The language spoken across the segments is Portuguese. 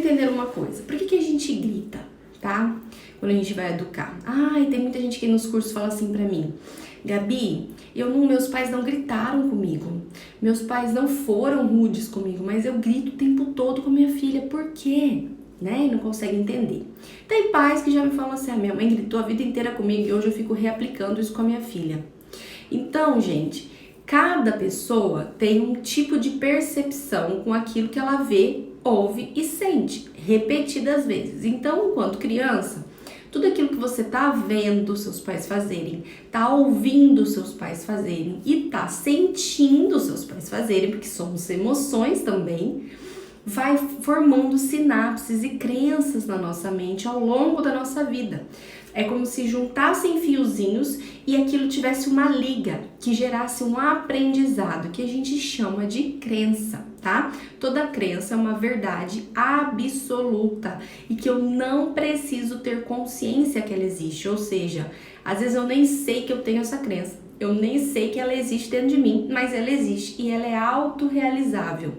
entender uma coisa. Por que a gente grita, tá? Quando a gente vai educar. Ai, tem muita gente que nos cursos fala assim pra mim: Gabi, meus pais não gritaram comigo. Meus pais não foram rudes comigo, mas eu grito o tempo todo com minha filha. Por quê? Né? E não consegue entender. Tem pais que já me falam assim: minha mãe gritou a vida inteira comigo e hoje eu fico reaplicando isso com a minha filha. Então, gente, cada pessoa tem um tipo de percepção com aquilo que ela vê, ouve e sente repetidas vezes. Então, enquanto criança, tudo aquilo que você tá vendo seus pais fazerem, tá ouvindo seus pais fazerem e tá sentindo seus pais fazerem, porque somos emoções também, vai formando sinapses e crenças na nossa mente ao longo da nossa vida. É como se juntassem fiozinhos e aquilo tivesse uma liga que gerasse um aprendizado, que a gente chama de crença, tá? Toda crença é uma verdade absoluta e que eu não preciso ter consciência que ela existe. Ou seja, às vezes eu nem sei que eu tenho essa crença, eu nem sei que ela existe dentro de mim, mas ela existe e ela é autorrealizável.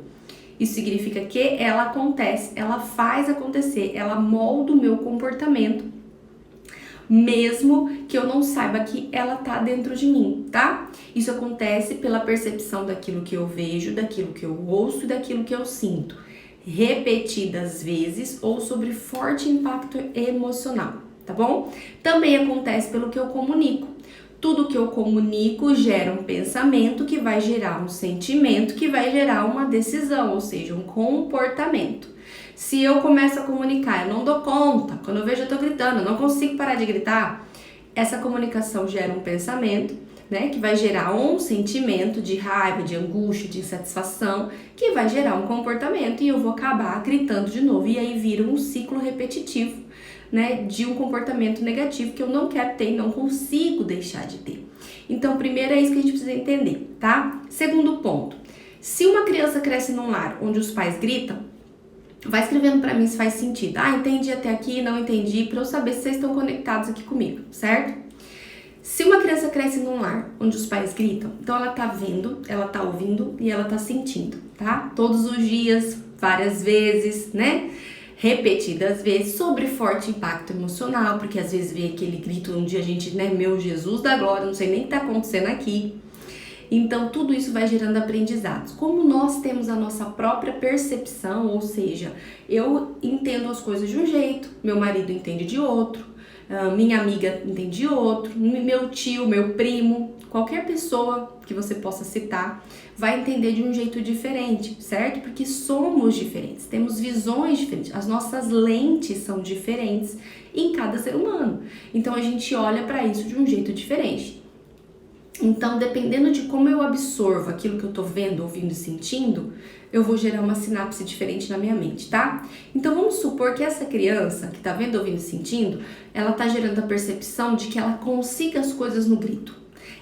Isso significa que ela acontece, ela faz acontecer, ela molda o meu comportamento, mesmo que eu não saiba que ela tá dentro de mim, tá? Isso acontece pela percepção daquilo que eu vejo, daquilo que eu ouço e daquilo que eu sinto, repetidas vezes ou sobre forte impacto emocional, tá bom? Também acontece pelo que eu comunico. Tudo que eu comunico gera um pensamento que vai gerar um sentimento que vai gerar uma decisão, ou seja, um comportamento. Se eu começo a comunicar, eu não dou conta, quando eu vejo eu tô gritando, eu não consigo parar de gritar, essa comunicação gera um pensamento, né, que vai gerar um sentimento de raiva, de angústia, de insatisfação, que vai gerar um comportamento e eu vou acabar gritando de novo, e aí vira um ciclo repetitivo, né, de um comportamento negativo que eu não quero ter e não consigo deixar de ter. Então, primeiro é isso que a gente precisa entender, tá? Segundo ponto, se uma criança cresce num lar onde os pais gritam, vai escrevendo pra mim se faz sentido. Entendi até aqui, não entendi, pra eu saber se vocês estão conectados aqui comigo, certo? Se uma criança cresce num lar onde os pais gritam, então ela tá vendo, ela tá ouvindo e ela tá sentindo, tá? Todos os dias, várias vezes, né? Repetidas vezes, sobre forte impacto emocional, porque às vezes vem aquele grito um dia a gente, né, meu Jesus da glória, não sei nem o que tá acontecendo aqui. Então, tudo isso vai gerando aprendizados. Como nós temos a nossa própria percepção, ou seja, eu entendo as coisas de um jeito, meu marido entende de outro, minha amiga entende de outro, meu tio, meu primo, qualquer pessoa que você possa citar vai entender de um jeito diferente, certo? Porque somos diferentes, temos visões diferentes, as nossas lentes são diferentes em cada ser humano. Então, a gente olha para isso de um jeito diferente. Então, dependendo de como eu absorvo aquilo que eu tô vendo, ouvindo e sentindo, eu vou gerar uma sinapse diferente na minha mente, tá? Então, vamos supor que essa criança que tá vendo, ouvindo e sentindo, ela tá gerando a percepção de que ela consiga as coisas no grito.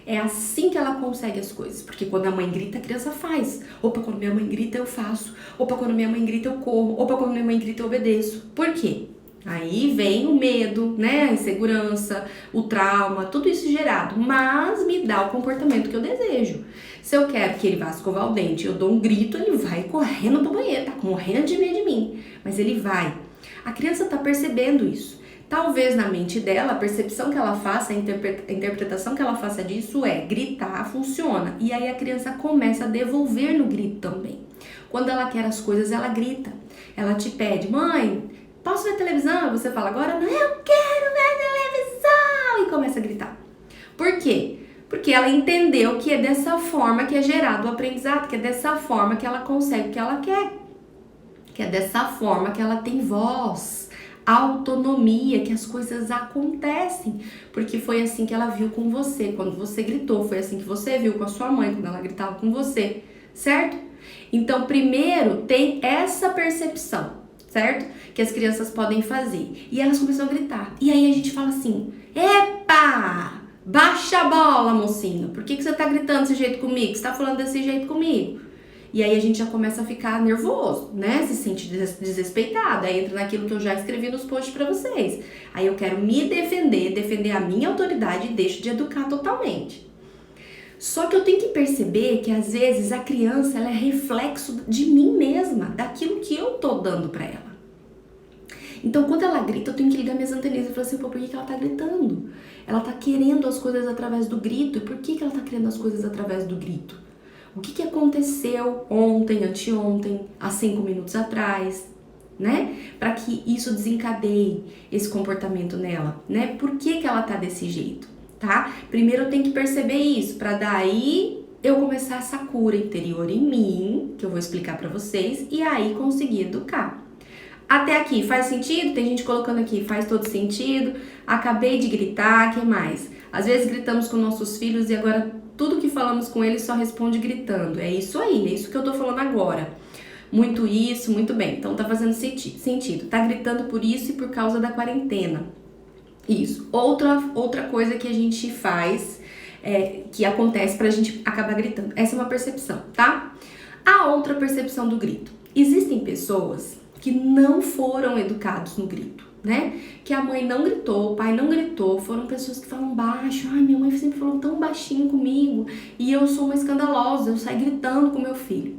É assim que ela consegue as coisas, porque quando a mãe grita, a criança faz. Opa, quando minha mãe grita, eu faço. Opa, quando minha mãe grita, eu corro. Opa, quando minha mãe grita, eu obedeço. Por quê? Aí vem o medo, né, a insegurança, o trauma, tudo isso gerado, mas me dá o comportamento que eu desejo. Se eu quero que ele vá escovar o dente, eu dou um grito, ele vai correndo pro banheiro, tá morrendo de medo de mim, mas ele vai. A criança tá percebendo isso. Talvez na mente dela, a percepção que ela faça, a interpretação que ela faça disso é gritar, funciona. E aí a criança começa a devolver no grito também. Quando ela quer as coisas, ela grita. Ela te pede, mãe, posso ver televisão? Você fala agora, não, eu quero ver televisão! E começa a gritar. Por quê? Porque ela entendeu que é dessa forma que é gerado o aprendizado, que é dessa forma que ela consegue o que ela quer. Que é dessa forma que ela tem voz, autonomia, que as coisas acontecem. Porque foi assim que ela viu com você, quando você gritou. Foi assim que você viu com a sua mãe, quando ela gritava com você, certo? Então, primeiro tem essa percepção, certo? Que as crianças podem fazer. E elas começam a gritar. E aí a gente fala assim, epa, baixa a bola, mocinho. Por que você tá gritando desse jeito comigo? Você tá falando desse jeito comigo? E aí a gente já começa a ficar nervoso, né? Se sente desrespeitado. Aí entra naquilo que eu já escrevi nos posts pra vocês. Aí eu quero me defender a minha autoridade e deixo de educar totalmente. Só que eu tenho que perceber que às vezes a criança ela é reflexo de mim mesma, daquilo que eu tô dando pra ela. Então, quando ela grita, eu tenho que ligar minhas anteninhas e falar assim, pô, por que ela tá gritando? Ela tá querendo as coisas através do grito. E por que ela tá querendo as coisas através do grito? O que aconteceu ontem, anteontem, há 5 minutos atrás, né? Para que isso desencadeie esse comportamento nela, né? Por que ela tá desse jeito, tá? Primeiro eu tenho que perceber isso, para daí eu começar essa cura interior em mim, que eu vou explicar para vocês, e aí conseguir educar. Até aqui, faz sentido? Tem gente colocando aqui, faz todo sentido. Acabei de gritar, que mais? Às vezes gritamos com nossos filhos e agora tudo que falamos com eles só responde gritando. É isso aí, é isso que eu tô falando agora. Muito isso, muito bem. Então tá fazendo sentido. Tá gritando por isso e por causa da quarentena. Isso. Outra coisa que a gente faz, que acontece pra gente acabar gritando. Essa é uma percepção, tá? A outra percepção do grito. Existem pessoas que não foram educados no grito, né? Que a mãe não gritou, o pai não gritou, foram pessoas que falam baixo. Ai, minha mãe sempre falou tão baixinho comigo e eu sou uma escandalosa, eu saio gritando com meu filho.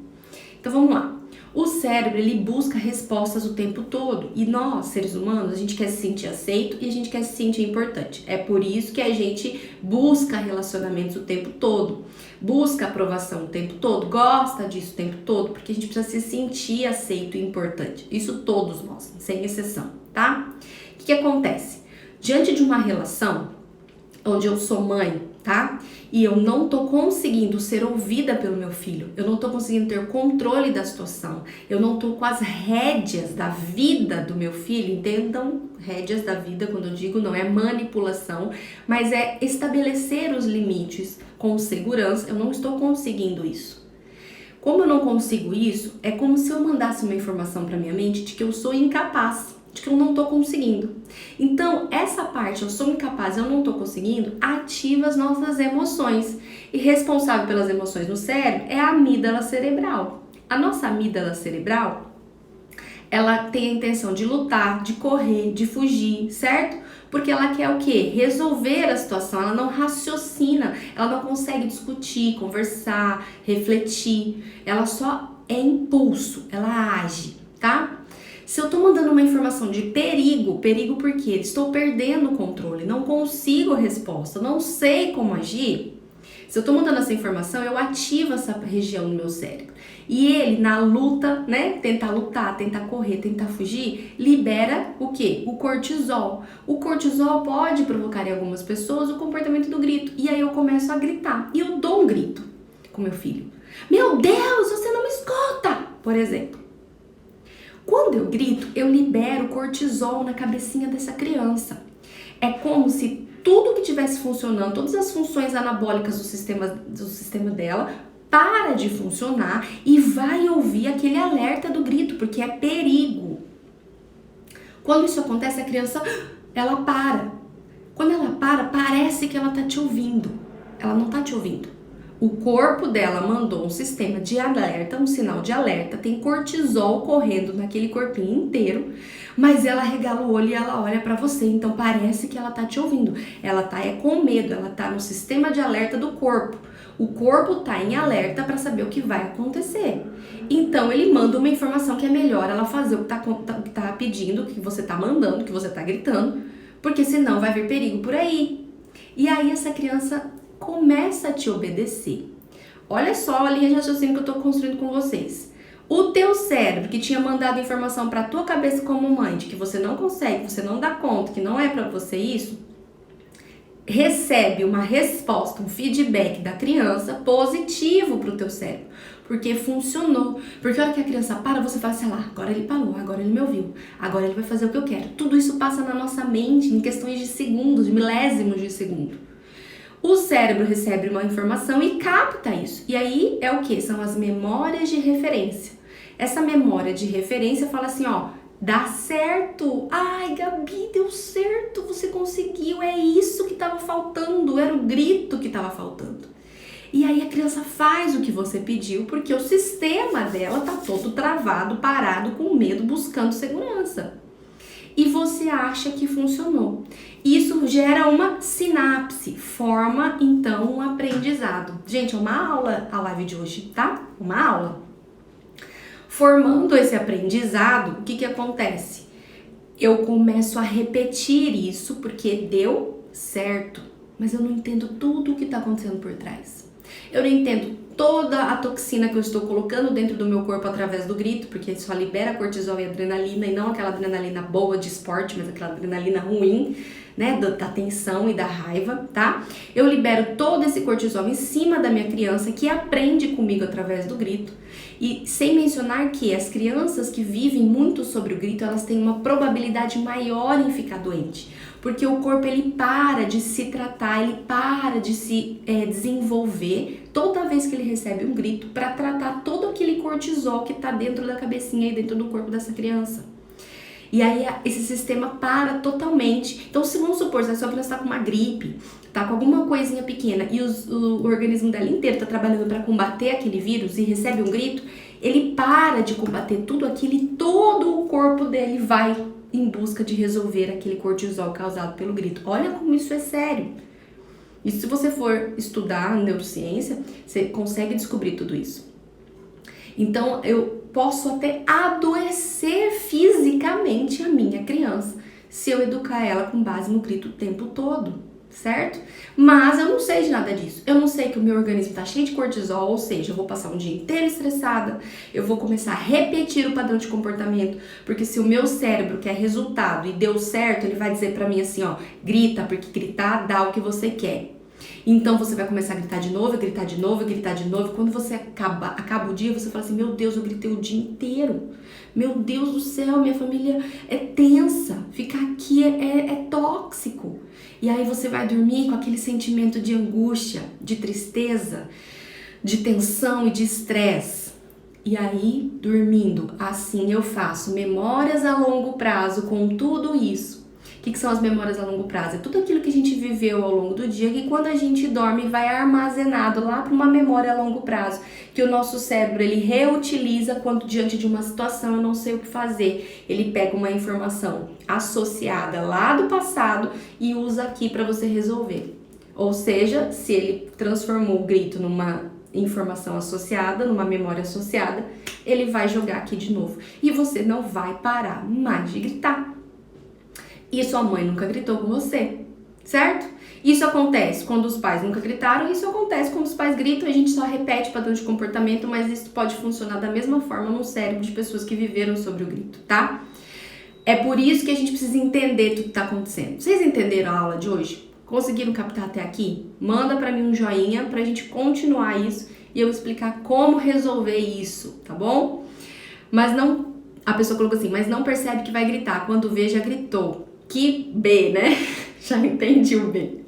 Então vamos lá. O cérebro, ele busca respostas o tempo todo e nós, seres humanos, a gente quer se sentir aceito e a gente quer se sentir importante. É por isso que a gente busca relacionamentos o tempo todo, busca aprovação o tempo todo, gosta disso o tempo todo, porque a gente precisa se sentir aceito e importante. Isso todos nós, sem exceção, tá? O que acontece? Diante de uma relação onde eu sou mãe, tá? E eu não tô conseguindo ser ouvida pelo meu filho, eu não tô conseguindo ter controle da situação, eu não tô com as rédeas da vida do meu filho, entendam? Rédeas da vida, quando eu digo, não é manipulação, mas é estabelecer os limites com segurança. Eu não estou conseguindo isso. Como eu não consigo isso, é como se eu mandasse uma informação para minha mente de que eu sou incapaz, de que eu não tô conseguindo. Então, essa parte, eu sou incapaz, eu não tô conseguindo, ativa as nossas emoções. E responsável pelas emoções no cérebro é a amígdala cerebral. A nossa amígdala cerebral, ela tem a intenção de lutar, de correr, de fugir, certo? Porque ela quer o quê? Resolver a situação, ela não raciocina, ela não consegue discutir, conversar, refletir, ela só é impulso, ela age, tá? Se eu tô mandando uma informação de perigo por quê? Estou perdendo o controle, não consigo a resposta, não sei como agir. Se eu tô mandando essa informação, eu ativo essa região no meu cérebro. E ele, na luta, né, tentar lutar, tentar correr, tentar fugir, libera o quê? O cortisol. O cortisol pode provocar em algumas pessoas o comportamento do grito. E aí eu começo a gritar. E eu dou um grito com meu filho. Meu Deus, você não me escuta! Por exemplo. Quando eu grito, eu libero cortisol na cabecinha dessa criança. É como se tudo que estivesse funcionando, todas as funções anabólicas do sistema dela, para de funcionar e vai ouvir aquele alerta do grito, porque é perigo. Quando isso acontece, a criança, ela para. Quando ela para, parece que ela tá te ouvindo. Ela não tá te ouvindo. O corpo dela mandou um sistema de alerta, um sinal de alerta, tem cortisol correndo naquele corpinho inteiro, mas ela regala o olho e ela olha pra você, então parece que ela tá te ouvindo. Ela tá com medo, ela tá no sistema de alerta do corpo. O corpo tá em alerta para saber o que vai acontecer. Então ele manda uma informação que é melhor ela fazer o que tá pedindo, o que você tá mandando, o que você tá gritando, porque senão vai vir perigo por aí. E aí essa criança começa a te obedecer. Olha só a linha de raciocínio que eu tô construindo com vocês. O teu cérebro que tinha mandado informação pra tua cabeça como mãe de que você não consegue, que você não dá conta, que não é pra você isso, recebe uma resposta, um feedback da criança positivo pro teu cérebro, porque funcionou. Porque a hora que a criança para, você fala assim, lá, agora ele parou, agora ele me ouviu, agora ele vai fazer o que eu quero. Tudo isso passa na nossa mente em questões de segundos, de milésimos de segundo. O cérebro recebe uma informação e capta isso. E aí é o que? São as memórias de referência. Essa memória de referência fala assim, ó, dá certo. Ai, Gabi, deu certo, você conseguiu. É isso que estava faltando, era o grito que estava faltando. E aí a criança faz o que você pediu, porque o sistema dela tá todo travado, parado, com medo, buscando segurança. E você acha que funcionou. Isso gera uma sinapse, forma então um aprendizado. Gente, é uma aula a live de hoje, tá? Uma aula. Formando esse aprendizado, o que acontece? eu começo a repetir isso porque deu certo, mas eu não entendo tudo o que está acontecendo por trás. Eu não entendo toda a toxina que eu estou colocando dentro do meu corpo através do grito, porque só libera cortisol e adrenalina, e não aquela adrenalina boa de esporte, mas aquela adrenalina ruim, né, da tensão e da raiva, tá? Eu libero todo esse cortisol em cima da minha criança, que aprende comigo através do grito. E sem mencionar que as crianças que vivem muito sobre o grito, elas têm uma probabilidade maior em ficar doente, porque o corpo ele para de se tratar, ele para de se desenvolver toda vez que ele recebe um grito para tratar todo aquele cortisol que está dentro da cabecinha e dentro do corpo dessa criança. E aí esse sistema para totalmente. Então, se vamos supor, se a sua criança está com uma gripe, tá com alguma coisinha pequena e o organismo dela inteiro está trabalhando para combater aquele vírus e recebe um grito, ele para de combater tudo aquilo e todo o corpo dele vai em busca de resolver aquele cortisol causado pelo grito. Olha como isso é sério. E se você for estudar neurociência, você consegue descobrir tudo isso. Então, eu posso até adoecer fisicamente a minha criança se eu educar ela com base no grito o tempo todo, certo? Mas eu não sei de nada disso. Eu não sei que o meu organismo tá cheio de cortisol, ou seja, eu vou passar um dia inteiro estressada, eu vou começar a repetir o padrão de comportamento, porque se o meu cérebro quer resultado e deu certo, ele vai dizer pra mim assim, ó, grita, porque gritar dá o que você quer. Então você vai começar a gritar de novo, gritar de novo, gritar de novo. Quando você acaba o dia, você fala assim, meu Deus, eu gritei o dia inteiro. Meu Deus do céu, minha família é tensa. Ficar aqui é tóxico. E aí você vai dormir com aquele sentimento de angústia, de tristeza, de tensão e de estresse. E aí, dormindo assim, eu faço memórias a longo prazo com tudo isso. O que são as memórias a longo prazo? É tudo aquilo que a gente viveu ao longo do dia, que quando a gente dorme vai armazenado lá para uma memória a longo prazo, que o nosso cérebro ele reutiliza quando diante de uma situação eu não sei o que fazer. Ele pega uma informação associada lá do passado e usa aqui para você resolver. Ou seja, se ele transformou o grito numa informação associada, numa memória associada, ele vai jogar aqui de novo. E você não vai parar mais de gritar. E sua mãe nunca gritou com você, certo? Isso acontece quando os pais nunca gritaram, isso acontece quando os pais gritam, a gente só repete padrão de comportamento, mas isso pode funcionar da mesma forma no cérebro de pessoas que viveram sobre o grito, tá? É por isso que a gente precisa entender tudo que tá acontecendo. Vocês entenderam a aula de hoje? Conseguiram captar até aqui? Manda pra mim um joinha pra gente continuar isso e eu explicar como resolver isso, tá bom? Mas não, a pessoa colocou assim, mas não percebe que vai gritar, quando vê já gritou. Que B, né? Já entendi o B.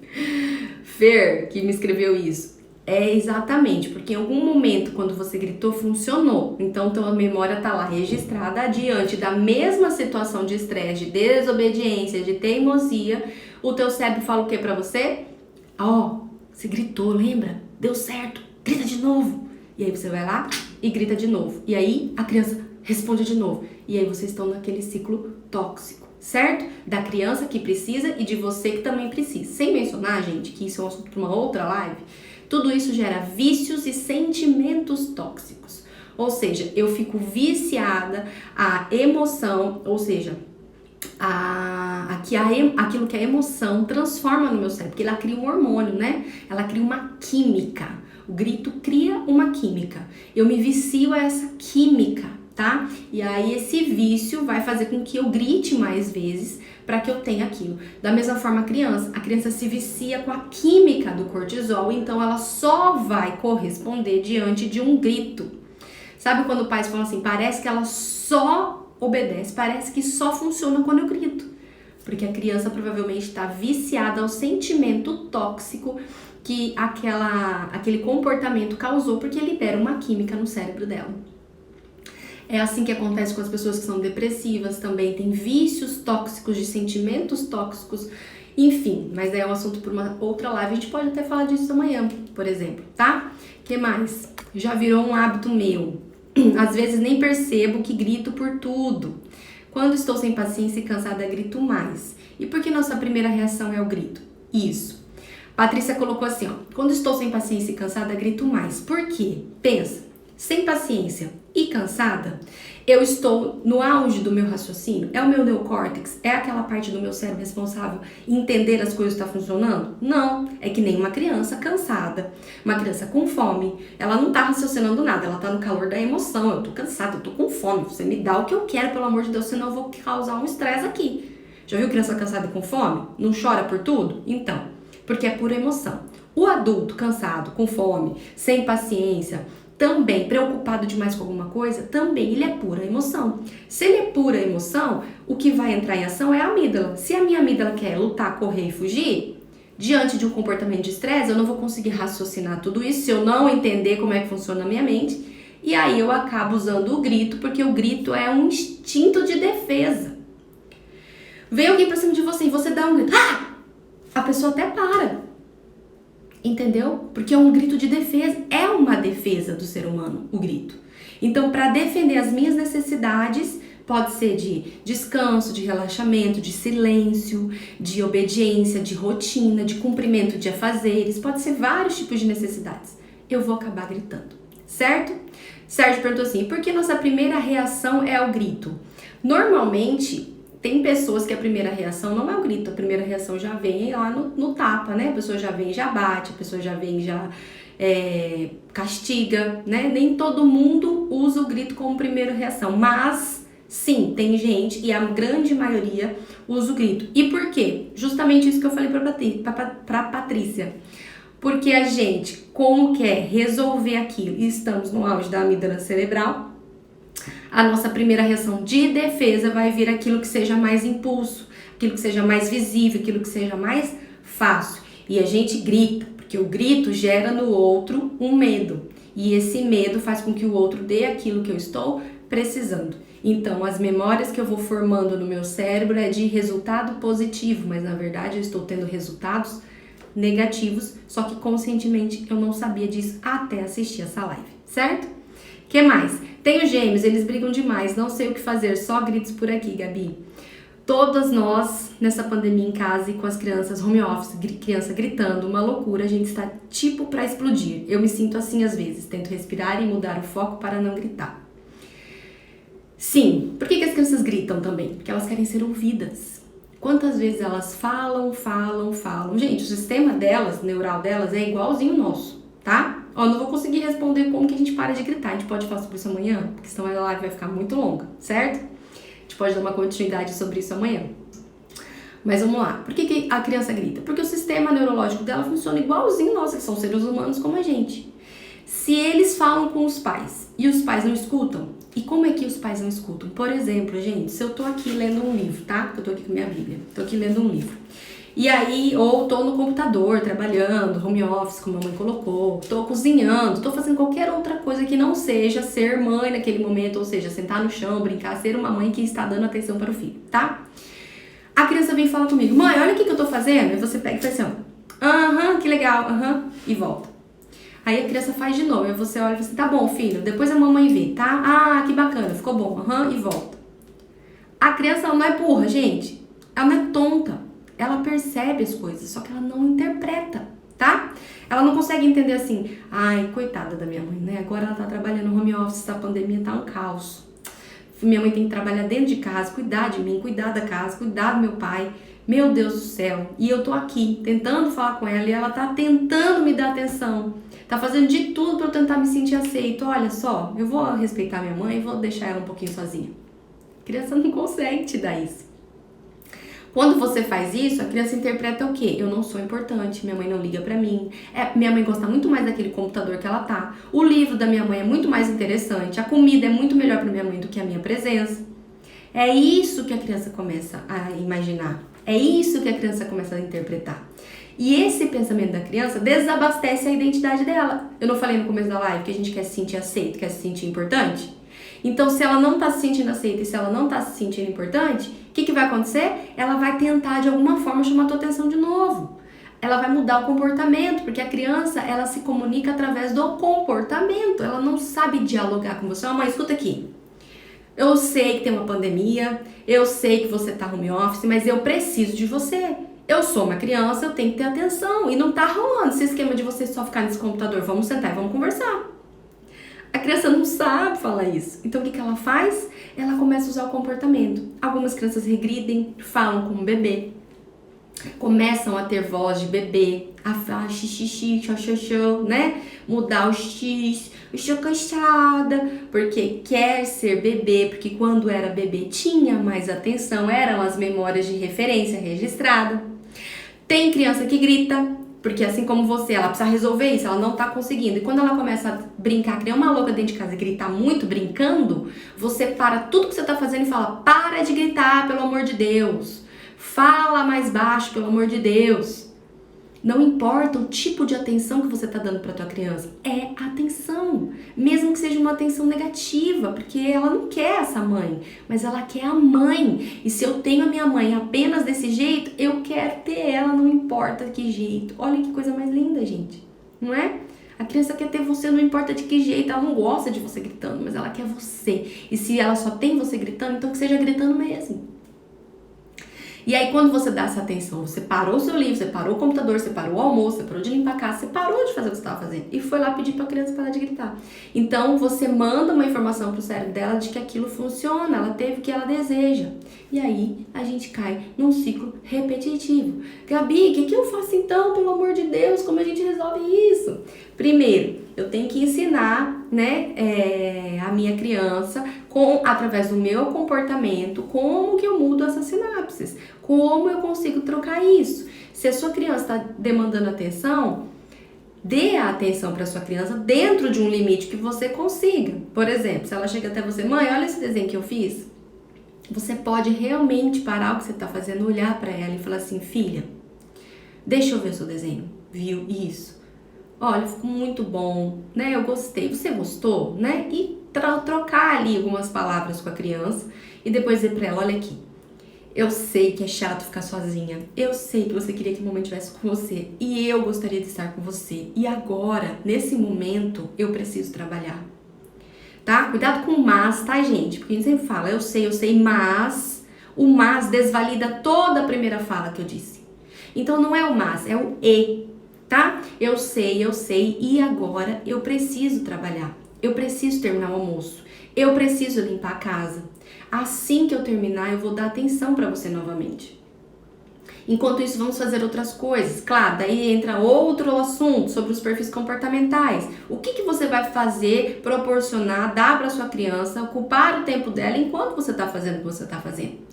Fer, que me escreveu isso. É exatamente, porque em algum momento, quando você gritou, funcionou. Então, tua memória tá lá registrada diante da mesma situação de estresse, de desobediência, de teimosia. O teu cérebro fala o que pra você? Ó, você gritou, lembra? Deu certo, grita de novo. E aí você vai lá e grita de novo. E aí a criança responde de novo. E aí vocês estão naquele ciclo tóxico. Certo? Da criança que precisa e de você que também precisa. Sem mencionar, gente, que isso é um assunto para uma outra live, tudo isso gera vícios e sentimentos tóxicos. Ou seja, eu fico viciada à emoção, ou seja, aquilo que a emoção transforma no meu cérebro, porque ela cria um hormônio, né? Ela cria uma química. O grito cria uma química. Eu me vicio a essa química. Tá? E aí esse vício vai fazer com que eu grite mais vezes para que eu tenha aquilo. Da mesma forma a criança se vicia com a química do cortisol, então ela só vai corresponder diante de um grito. Sabe quando pais falam assim, parece que ela só obedece, parece que só funciona quando eu grito. Porque a criança provavelmente está viciada ao sentimento tóxico que aquele comportamento causou, porque libera uma química no cérebro dela. É assim que acontece com as pessoas que são depressivas também, tem vícios tóxicos, de sentimentos tóxicos, enfim, mas daí é um assunto para uma outra live, a gente pode até falar disso amanhã, por exemplo, tá? Que mais? Já virou um hábito meu, às vezes nem percebo que grito por tudo. Quando estou sem paciência e cansada, grito mais. E por que nossa primeira reação é o grito? Isso. Patrícia colocou assim, ó, quando estou sem paciência e cansada, grito mais. Por quê? Pensa, sem paciência e cansada? Eu estou no auge do meu raciocínio? É o meu neocórtex? É aquela parte do meu cérebro responsável em entender as coisas estão funcionando? Não, é que nem uma criança cansada, uma criança com fome. Ela não tá raciocinando nada, ela tá no calor da emoção. Eu tô cansada, eu tô com fome, você me dá o que eu quero, pelo amor de Deus, senão eu vou causar um estresse aqui. Já viu criança cansada e com fome? Não chora por tudo? Então, porque é pura emoção. O adulto cansado, com fome, sem paciência, também preocupado demais com alguma coisa, também ele é pura emoção. Se ele é pura emoção, o que vai entrar em ação é a amígdala. Se a minha amígdala quer lutar, correr e fugir, diante de um comportamento de estresse, eu não vou conseguir raciocinar tudo isso se eu não entender como é que funciona a minha mente. E aí eu acabo usando o grito, porque o grito é um instinto de defesa. Vem alguém pra cima de você e você dá um grito. Ah! A pessoa até para. Entendeu? Porque é um grito de defesa, é uma defesa do ser humano, o grito. Então, para defender as minhas necessidades, pode ser de descanso, de relaxamento, de silêncio, de obediência, de rotina, de cumprimento de afazeres, pode ser vários tipos de necessidades. Eu vou acabar gritando, certo? Sérgio perguntou assim, por que nossa primeira reação é o grito? Normalmente, tem pessoas que a primeira reação não é o grito, a primeira reação já vem lá no tapa, né? A pessoa já vem e já bate, a pessoa já vem e já castiga, né? Nem todo mundo usa o grito como primeira reação, mas sim, tem gente, e a grande maioria usa o grito. E por quê? Justamente isso que eu falei pra Patrícia. Porque a gente, como quer resolver aquilo e estamos no auge da amígdala cerebral, a nossa primeira reação de defesa vai vir aquilo que seja mais impulso, aquilo que seja mais visível, aquilo que seja mais fácil. E a gente grita, porque o grito gera no outro um medo. E esse medo faz com que o outro dê aquilo que eu estou precisando. Então, as memórias que eu vou formando no meu cérebro é de resultado positivo, mas na verdade eu estou tendo resultados negativos, só que conscientemente eu não sabia disso até assistir essa live, certo? Que mais? Tem os gêmeos, eles brigam demais, não sei o que fazer, só gritos por aqui, Gabi. Todas nós, nessa pandemia em casa e com as crianças home office, criança gritando, uma loucura, a gente está tipo pra explodir. Eu me sinto assim às vezes, tento respirar e mudar o foco para não gritar. Sim, por que as crianças gritam também? Porque elas querem ser ouvidas. Quantas vezes elas falam. Gente, o sistema delas, neural delas, é igualzinho ao nosso, tá? Ó, não vou conseguir responder como que a gente para de gritar. A gente pode falar sobre isso amanhã, porque senão a live vai ficar muito longa, certo? A gente pode dar uma continuidade sobre isso amanhã. Mas vamos lá. Por que a criança grita? Porque o sistema neurológico dela funciona igualzinho nós, que são seres humanos como a gente. Se eles falam com os pais e os pais não escutam, e como é que os pais não escutam? Por exemplo, gente, se eu tô aqui lendo um livro, tá? Eu tô aqui com minha Bíblia, tô aqui lendo um livro. E aí, ou tô no computador, trabalhando, home office, como a mãe colocou, tô cozinhando, tô fazendo qualquer outra coisa que não seja ser mãe naquele momento, ou seja, sentar no chão, brincar, ser uma mãe que está dando atenção para o filho, tá? A criança vem falar comigo, mãe, olha o que eu tô fazendo. E você pega e faz assim, ó, que legal, e volta. Aí a criança faz de novo, aí você olha e fala assim, tá bom, filho, depois a mamãe vê, tá? Ah, que bacana, ficou bom, e volta. A criança, ela não é burra, gente, ela não é tonta, ela percebe as coisas, só que ela não interpreta, tá? Ela não consegue entender assim, ai, coitada da minha mãe, né? Agora ela tá trabalhando no home office, a pandemia tá um caos. Minha mãe tem que trabalhar dentro de casa, cuidar de mim, cuidar da casa, cuidar do meu pai. Meu Deus do céu. E eu tô aqui tentando falar com ela e ela tá tentando me dar atenção. Tá fazendo de tudo pra eu tentar me sentir aceito. Olha só, eu vou respeitar minha mãe e vou deixar ela um pouquinho sozinha. A criança não consegue te dar isso. Quando você faz isso, a criança interpreta o quê? Eu não sou importante, minha mãe não liga pra mim, minha mãe gosta muito mais daquele computador que ela tá, o livro da minha mãe é muito mais interessante, a comida é muito melhor pra minha mãe do que a minha presença. É isso que a criança começa a imaginar, é isso que a criança começa a interpretar. E esse pensamento da criança desabastece a identidade dela. Eu não falei no começo da live que a gente quer se sentir aceito, quer se sentir importante? Então, se ela não tá se sentindo aceita e se ela não tá se sentindo importante, o que vai acontecer? Ela vai tentar, de alguma forma, chamar a tua atenção de novo. Ela vai mudar o comportamento, porque a criança, ela se comunica através do comportamento. Ela não sabe dialogar com você. Mãe, escuta aqui. Eu sei que tem uma pandemia, eu sei que você tá home office, mas eu preciso de você. Eu sou uma criança, eu tenho que ter atenção. E não tá rolando esse esquema de você só ficar nesse computador. Vamos sentar e vamos conversar. A criança não sabe falar isso. Então o que ela faz? Ela começa a usar o comportamento. Algumas crianças regridem, falam como bebê, começam a ter voz de bebê, a falar xixi, xoxoxô, né? Mudar o x, estou cansada, porque quer ser bebê, porque quando era bebê tinha mais atenção, eram as memórias de referência registrada. Tem criança que grita, porque assim como você, ela precisa resolver isso, ela não tá conseguindo. E quando ela começa a brincar, criar uma louca dentro de casa e gritar muito brincando, você para tudo que você tá fazendo e fala, para de gritar, pelo amor de Deus. Fala mais baixo, pelo amor de Deus. Não importa o tipo de atenção que você está dando para tua criança, é atenção, mesmo que seja uma atenção negativa, porque ela não quer essa mãe, mas ela quer a mãe. E se eu tenho a minha mãe apenas desse jeito, eu quero ter ela, não importa que jeito. Olha que coisa mais linda, gente, não é? A criança quer ter você, não importa de que jeito, ela não gosta de você gritando, mas ela quer você. E se ela só tem você gritando, então que seja gritando mesmo. E aí, quando você dá essa atenção, você parou o seu livro, você parou o computador, você parou o almoço, você parou de limpar a casa, você parou de fazer o que você estava fazendo e foi lá pedir para a criança parar de gritar. Então, você manda uma informação pro cérebro dela de que aquilo funciona, ela teve o que ela deseja. E aí, a gente cai num ciclo repetitivo. Gabi, o que eu faço então, pelo amor de Deus? Como a gente resolve isso? Primeiro, eu tenho que ensinar, né, a minha criança, através do meu comportamento, como que eu mudo essas sinapses, como eu consigo trocar isso. Se a sua criança está demandando atenção, dê a atenção para sua criança dentro de um limite que você consiga. Por exemplo, se ela chega até você, mãe, olha esse desenho que eu fiz. Você pode realmente parar o que você está fazendo, olhar para ela e falar assim, filha, deixa eu ver o seu desenho, viu? Isso. Olha, ficou muito bom, né? Eu gostei. Você gostou, né? E trocar ali algumas palavras com a criança e depois dizer pra ela, olha aqui, eu sei que é chato ficar sozinha, eu sei que você queria que a mamãe estivesse com você e eu gostaria de estar com você e agora, nesse momento, eu preciso trabalhar, tá? Cuidado com o mas, tá, gente? Porque a gente sempre fala, eu sei, mas o mas desvalida toda a primeira fala que eu disse. Então não é o mas, é o e, tá? Eu sei, e agora eu preciso trabalhar. Eu preciso terminar o almoço. Eu preciso limpar a casa. Assim que eu terminar, eu vou dar atenção para você novamente. Enquanto isso, vamos fazer outras coisas. Claro, daí entra outro assunto sobre os perfis comportamentais. O que você vai fazer, proporcionar, dar para sua criança, ocupar o tempo dela enquanto você está fazendo o que você está fazendo.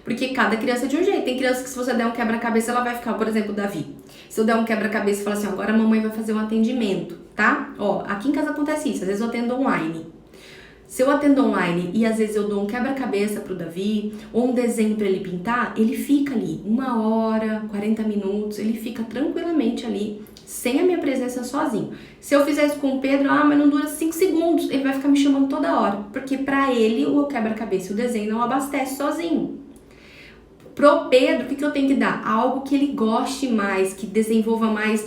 Porque cada criança é de um jeito. Tem criança que se você der um quebra-cabeça, ela vai ficar, por exemplo, o Davi. Se eu der um quebra-cabeça e falar assim, agora a mamãe vai fazer um atendimento, tá? Ó, aqui em casa acontece isso, às vezes eu atendo online. Se eu atendo online e às vezes eu dou um quebra-cabeça pro Davi, ou um desenho pra ele pintar, ele fica ali 1 hora, 40 minutos, ele fica tranquilamente ali, sem a minha presença sozinho. Se eu fizer isso com o Pedro, mas não dura 5 segundos, ele vai ficar me chamando toda hora, porque pra ele o quebra-cabeça e o desenho não abastece sozinho. Pro Pedro, o que eu tenho que dar? Algo que ele goste mais, que desenvolva mais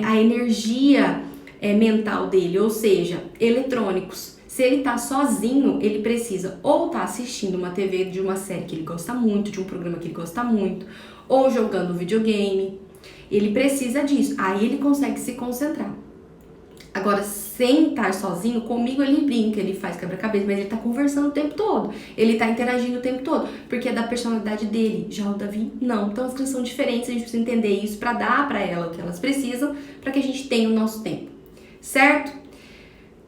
a energia mental dele, ou seja, eletrônicos. Se ele tá sozinho, ele precisa ou tá assistindo uma TV de uma série que ele gosta muito, de um programa que ele gosta muito, ou jogando videogame. Ele precisa disso, aí ele consegue se concentrar. Agora, sem estar sozinho, comigo ele brinca, ele faz quebra-cabeça, mas ele tá conversando o tempo todo. Ele tá interagindo o tempo todo, porque é da personalidade dele. Já o Davi, não. Então as crianças são diferentes, a gente precisa entender isso pra dar pra ela o que elas precisam, pra que a gente tenha o nosso tempo. Certo?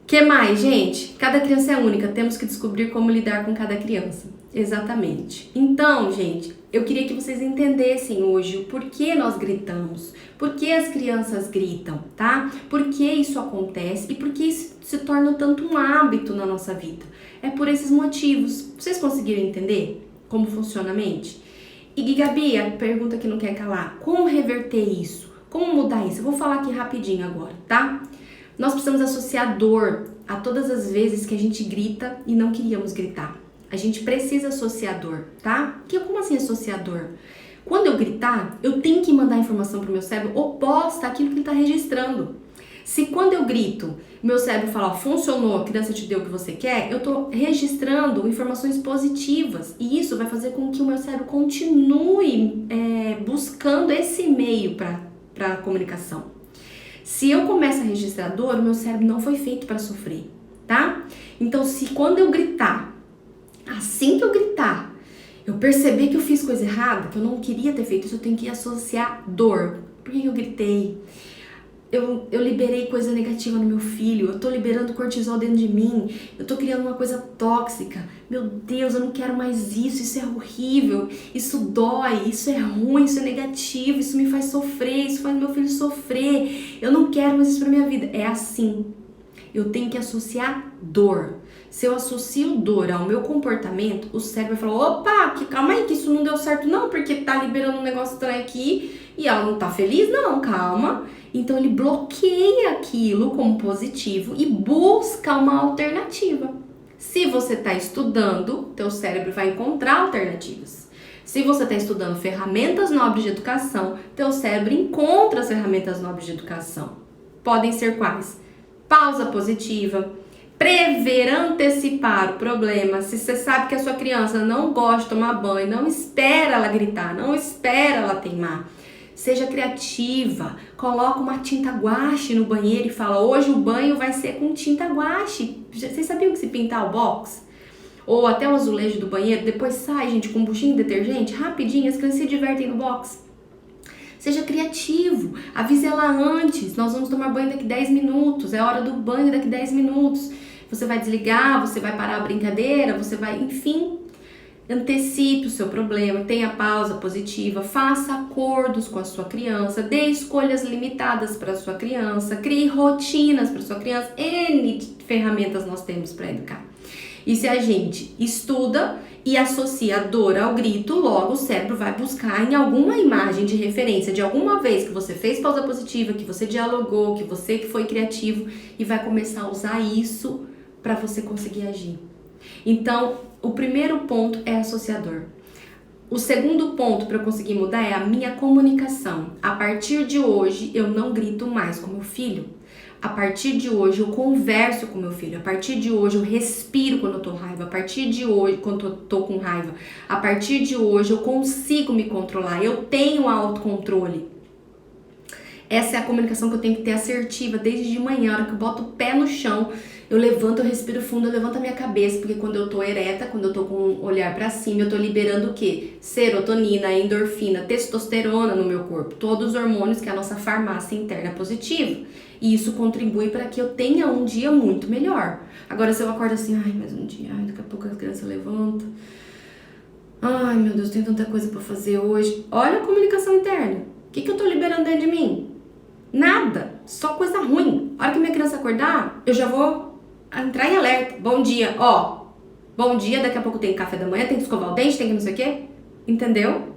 Que mais, gente? Cada criança é única, temos que descobrir como lidar com cada criança. Exatamente. Então, gente, eu queria que vocês entendessem hoje o porquê nós gritamos, por que as crianças gritam, tá? Por que isso acontece e por que isso se torna tanto um hábito na nossa vida. É por esses motivos. Vocês conseguiram entender como funciona a mente? E Gabi, a pergunta que não quer calar, como reverter isso? Como mudar isso? Eu vou falar aqui rapidinho agora, tá? Nós precisamos associar dor a todas as vezes que a gente grita e não queríamos gritar. A gente precisa associar dor, tá? Como assim associar dor? Quando eu gritar, eu tenho que mandar informação pro meu cérebro oposta àquilo que ele tá registrando. Se quando eu grito, meu cérebro fala, ó, funcionou, a criança te deu o que você quer, eu tô registrando informações positivas. E isso vai fazer com que o meu cérebro continue buscando esse meio para comunicação. Se eu começo a registrar dor, o meu cérebro não foi feito para sofrer. tá? Então, se quando eu gritar, assim que eu gritar, eu perceber que eu fiz coisa errada, que eu não queria ter feito isso, eu tenho que associar dor. Por que eu gritei? Eu liberei coisa negativa no meu filho, eu tô liberando cortisol dentro de mim, eu tô criando uma coisa tóxica. Meu Deus, eu não quero mais isso é horrível, isso dói, isso é ruim, isso é negativo, isso me faz sofrer, isso faz meu filho sofrer, eu não quero mais isso pra minha vida. É assim, eu tenho que associar dor. Se eu associo dor ao meu comportamento, o cérebro vai falar, opa, calma aí que isso não deu certo não, porque tá liberando um negócio estranho aqui e ela não tá feliz, não, calma. Então ele bloqueia aquilo como positivo e busca uma alternativa. Se você está estudando, teu cérebro vai encontrar alternativas. Se você está estudando ferramentas nobres de educação, teu cérebro encontra as ferramentas nobres de educação. Podem ser quais? Pausa positiva, prever, antecipar o problema. Se você sabe que a sua criança não gosta de tomar banho, não espera ela gritar, não espera ela teimar. Seja criativa, coloca uma tinta guache no banheiro e fala, hoje o banho vai ser com tinta guache. Vocês sabiam que se pintar o box, ou até o azulejo do banheiro, depois sai, gente, com um buchinho de detergente, rapidinho, as crianças se divertem no box. Seja criativo, avise ela antes, nós vamos tomar banho daqui 10 minutos, é hora do banho daqui 10 minutos. Você vai desligar, você vai parar a brincadeira, você vai, enfim... Antecipe o seu problema, tenha pausa positiva, faça acordos com a sua criança, dê escolhas limitadas para a sua criança, crie rotinas para a sua criança, N ferramentas nós temos para educar. E se a gente estuda e associa a dor ao grito, logo o cérebro vai buscar em alguma imagem de referência de alguma vez que você fez pausa positiva, que você dialogou, que você que foi criativo e vai começar a usar isso para você conseguir agir. Então, o primeiro ponto é associador. O segundo ponto para eu conseguir mudar é a minha comunicação. A partir de hoje, eu não grito mais com meu filho. A partir de hoje, eu converso com meu filho. A partir de hoje, eu respiro quando eu tô raiva. A partir de hoje, quando eu tô com raiva. A partir de hoje, eu consigo me controlar. Eu tenho autocontrole. Essa é a comunicação que eu tenho que ter assertiva desde de manhã. A hora que eu boto o pé no chão, eu levanto, eu respiro fundo, eu levanto a minha cabeça, porque quando eu tô ereta, quando eu tô com o olhar pra cima, eu tô liberando o quê? Serotonina, endorfina, testosterona no meu corpo. Todos os hormônios que é a nossa farmácia interna positiva. E isso contribui para que eu tenha um dia muito melhor. Agora, se eu acordo assim, ai, mais um dia, ai, daqui a pouco a criança levanta. Ai, meu Deus, tem tanta coisa pra fazer hoje. Olha a comunicação interna. O que eu tô liberando dentro de mim? Nada, só coisa ruim. A hora que minha criança acordar, eu já vou entrar em alerta. Bom dia, ó. Bom dia, daqui a pouco tem café da manhã, tem que escovar o dente, tem que não sei o quê. Entendeu?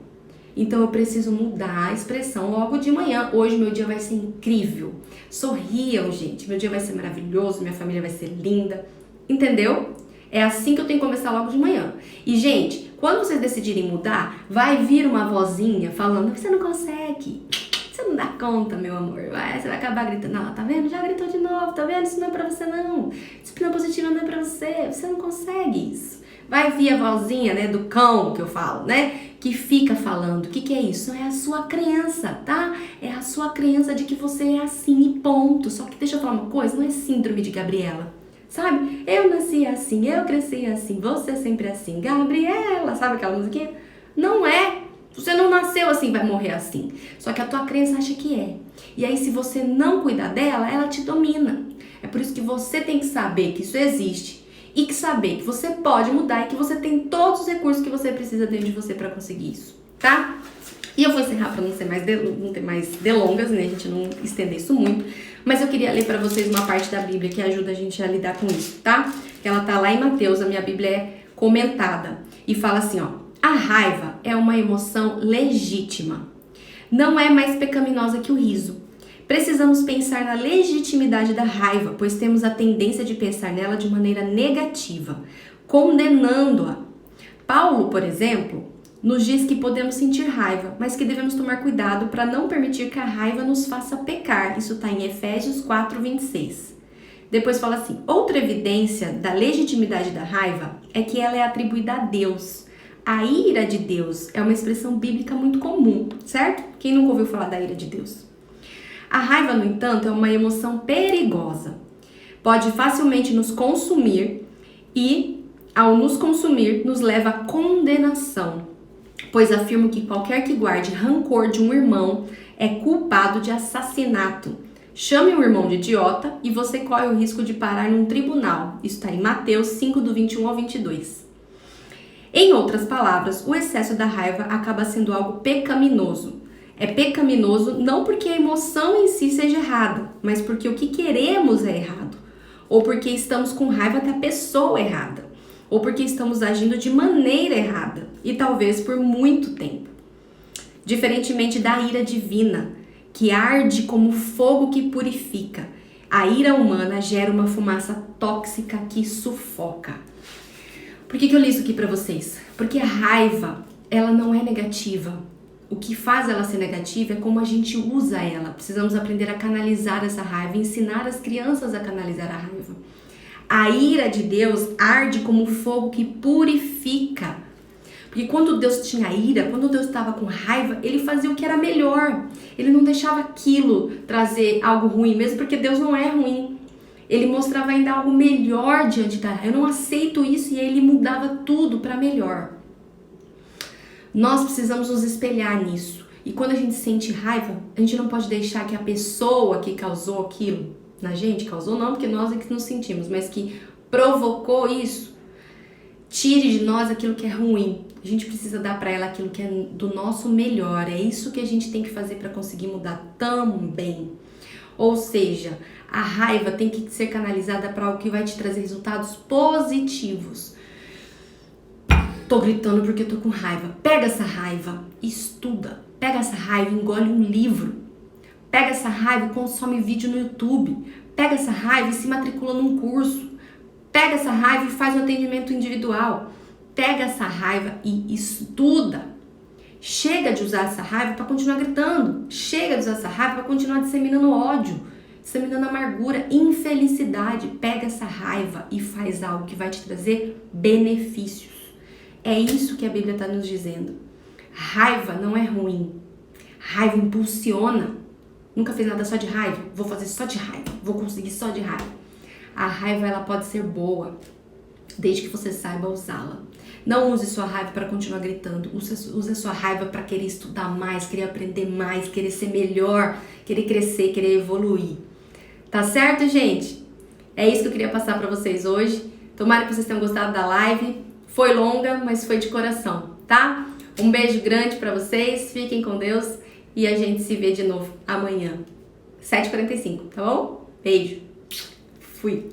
Então eu preciso mudar a expressão logo de manhã. Hoje meu dia vai ser incrível. Sorriam, gente. Meu dia vai ser maravilhoso, minha família vai ser linda. Entendeu? É assim que eu tenho que começar logo de manhã. E, gente, quando vocês decidirem mudar, vai vir uma vozinha falando que você não consegue. Você não dá conta, meu amor. Você vai acabar gritando. Não, tá vendo? Já gritou de novo. Tá vendo? Isso não é pra você, não. Disciplina positiva não é pra você. Você não consegue isso. Vai vir a vozinha, né, do cão que eu falo, né? Que fica falando. O que é isso? É a sua crença, tá? É a sua crença de que você é assim e ponto. Só que deixa eu falar uma coisa. Não é síndrome de Gabriela. Sabe? Eu nasci assim, eu cresci assim, você sempre assim. Gabriela, sabe aquela musiquinha? Não é. Você não nasceu assim, vai morrer assim. Só que a tua crença acha que é. E aí, se você não cuidar dela, ela te domina. É por isso que você tem que saber que isso existe e que saber que você pode mudar e que você tem todos os recursos que você precisa dentro de você para conseguir isso, tá? E eu vou encerrar para não ter mais delongas, né? A gente não estender isso muito. Mas eu queria ler para vocês uma parte da Bíblia que ajuda a gente a lidar com isso, tá? Ela tá lá em Mateus, a minha Bíblia é comentada. E fala assim, ó. A raiva é uma emoção legítima. Não é mais pecaminosa que o riso. Precisamos pensar na legitimidade da raiva, pois temos a tendência de pensar nela de maneira negativa, condenando-a. Paulo, por exemplo, nos diz que podemos sentir raiva, mas que devemos tomar cuidado para não permitir que a raiva nos faça pecar. Isso está em Efésios 4:26. Depois fala assim, outra evidência da legitimidade da raiva é que ela é atribuída a Deus. A ira de Deus é uma expressão bíblica muito comum, certo? Quem nunca ouviu falar da ira de Deus? A raiva, no entanto, é uma emoção perigosa. pode facilmente nos consumir e, ao nos consumir, nos leva à condenação. Pois afirmo que qualquer que guarde rancor de um irmão é culpado de assassinato. Chame um irmão de idiota e você corre o risco de parar num tribunal. Isso está em Mateus 5, do 21 ao 22. Em outras palavras, o excesso da raiva acaba sendo algo pecaminoso. É pecaminoso não porque a emoção em si seja errada, mas porque o que queremos é errado. Ou porque estamos com raiva da pessoa errada. Ou porque estamos agindo de maneira errada. E talvez por muito tempo. Diferentemente da ira divina, que arde como fogo que purifica, a ira humana gera uma fumaça tóxica que sufoca. Por que eu li isso aqui pra vocês? Porque a raiva, ela não é negativa. O que faz ela ser negativa é como a gente usa ela. Precisamos aprender a canalizar essa raiva, ensinar as crianças a canalizar a raiva. A ira de Deus arde como fogo que purifica. Porque quando Deus tinha ira, quando Deus estava com raiva, ele fazia o que era melhor. Ele não deixava aquilo trazer algo ruim, mesmo porque Deus não é ruim. Ele mostrava ainda algo melhor diante da raiva. Eu não aceito isso, e ele mudava tudo para melhor. Nós precisamos nos espelhar nisso. E quando a gente sente raiva, a gente não pode deixar que a pessoa que causou aquilo na gente, causou não, porque nós é que nos sentimos, mas que provocou isso, tire de nós aquilo que é ruim. A gente precisa dar para ela aquilo que é do nosso melhor. É isso que a gente tem que fazer para conseguir mudar também. Ou seja, a raiva tem que ser canalizada para algo que vai te trazer resultados positivos. Tô gritando porque eu tô com raiva. Pega essa raiva e estuda. Pega essa raiva e engole um livro. Pega essa raiva e consome vídeo no YouTube. Pega essa raiva e se matricula num curso. Pega essa raiva e faz um atendimento individual. Pega essa raiva e estuda. Chega de usar essa raiva para continuar gritando. Chega de usar essa raiva para continuar disseminando ódio, disseminando amargura, infelicidade. Pega essa raiva e faz algo que vai te trazer benefícios. É isso que a Bíblia está nos dizendo. Raiva não é ruim. Raiva impulsiona. Nunca fez nada só de raiva? Vou fazer só de raiva. Vou conseguir só de raiva. A raiva, ela pode ser boa, desde que você saiba usá-la. Não use sua raiva para continuar gritando. Use a sua raiva para querer estudar mais, querer aprender mais, querer ser melhor, querer crescer, querer evoluir. Tá certo, gente? É isso que eu queria passar para vocês hoje. Tomara que vocês tenham gostado da live. Foi longa, mas foi de coração, tá? Um beijo grande para vocês. Fiquem com Deus e a gente se vê de novo amanhã, 7h45, tá bom? Beijo. Fui.